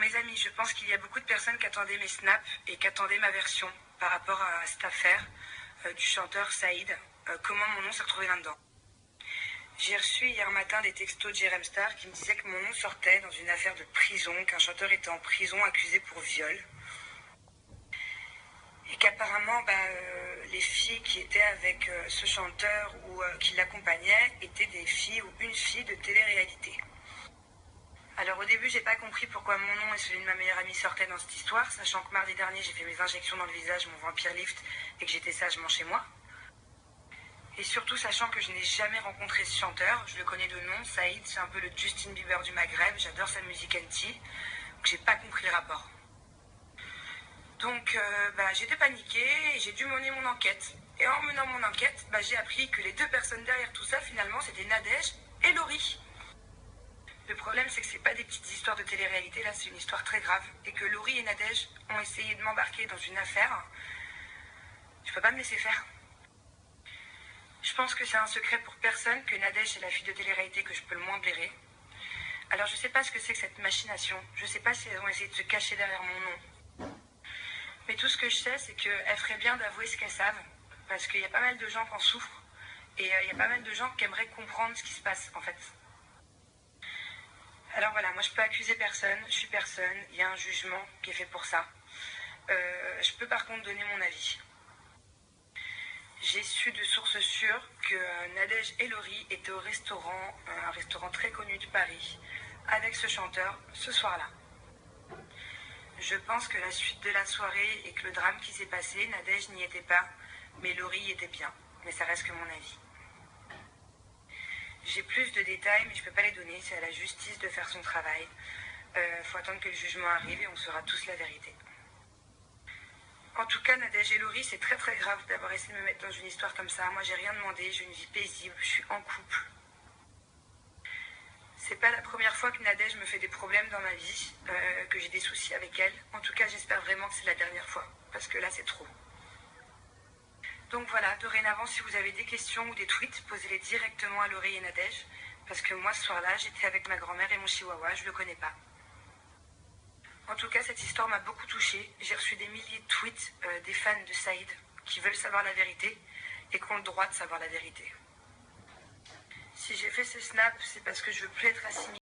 les amis, je pense qu'il y a beaucoup de personnes qui attendaient mes snaps et qui attendaient ma version par rapport à cette affaire du chanteur Saïd. Comment mon nom s'est retrouvé là-dedans. J'ai reçu hier matin des textos de Jérém Star qui me disaient que mon nom sortait dans une affaire de prison, qu'un chanteur était en prison accusé pour viol. Et qu'apparemment, les filles qui étaient avec ce chanteur ou qui l'accompagnaient étaient des filles ou une fille de télé-réalité. Alors au début, j'ai pas compris pourquoi mon nom et celui de ma meilleure amie sortaient dans cette histoire, sachant que mardi dernier, j'ai fait mes injections dans le visage, mon vampire lift, et que j'étais sagement chez moi. Et surtout sachant que je n'ai jamais rencontré ce chanteur, je le connais de nom, Saïd, c'est un peu le Justin Bieber du Maghreb, j'adore sa musique NT, donc j'ai pas compris le rapport. Donc j'étais paniquée et j'ai dû mener mon enquête. Et en menant mon enquête, j'ai appris que les deux personnes derrière tout ça, finalement, c'était Nadège et Laurie. Le problème, c'est que c'est pas des petites histoires de télé-réalité, là, c'est une histoire très grave. Et que Laurie et Nadège ont essayé de m'embarquer dans une affaire. Je peux pas me laisser faire. Je pense que c'est un secret pour personne que Nadège est la fille de télé-réalité que je peux le moins blairer. Alors je sais pas ce que c'est que cette machination. Je sais pas si elles ont essayé de se cacher derrière mon nom. Mais tout ce que je sais, c'est qu'elles feraient bien d'avouer ce qu'elles savent. Parce qu'il y a pas mal de gens qui en souffrent. Et il y a pas mal de gens qui aimeraient comprendre ce qui se passe, en fait. Alors voilà, moi je peux accuser personne, je suis personne, il y a un jugement qui est fait pour ça. Je peux par contre donner mon avis. J'ai su de sources sûres que Nadège et Laurie étaient au restaurant, un restaurant très connu de Paris, avec ce chanteur ce soir-là. Je pense que la suite de la soirée et que le drame qui s'est passé, Nadège n'y était pas, mais Laurie y était bien. Mais ça reste que mon avis. J'ai plus de détails, mais je ne peux pas les donner. C'est à la justice de faire son travail. Faut attendre que le jugement arrive et on saura tous la vérité. En tout cas, Nadège et Laurie, c'est très très grave d'avoir essayé de me mettre dans une histoire comme ça. Moi, j'ai rien demandé, j'ai une vie paisible, je suis en couple. C'est pas la première fois que Nadège me fait des problèmes dans ma vie, que j'ai des soucis avec elle. En tout cas, j'espère vraiment que c'est la dernière fois, parce que là, c'est trop. Donc voilà, dorénavant, si vous avez des questions ou des tweets, posez-les directement à Laurie et Nadège, parce que moi, ce soir-là, j'étais avec ma grand-mère et mon chihuahua, je le connais pas. En tout cas, cette histoire m'a beaucoup touchée. J'ai reçu des milliers de tweets des fans de Saïd qui veulent savoir la vérité et qui ont le droit de savoir la vérité. Si j'ai fait ce snap, c'est parce que je veux plus être assimilée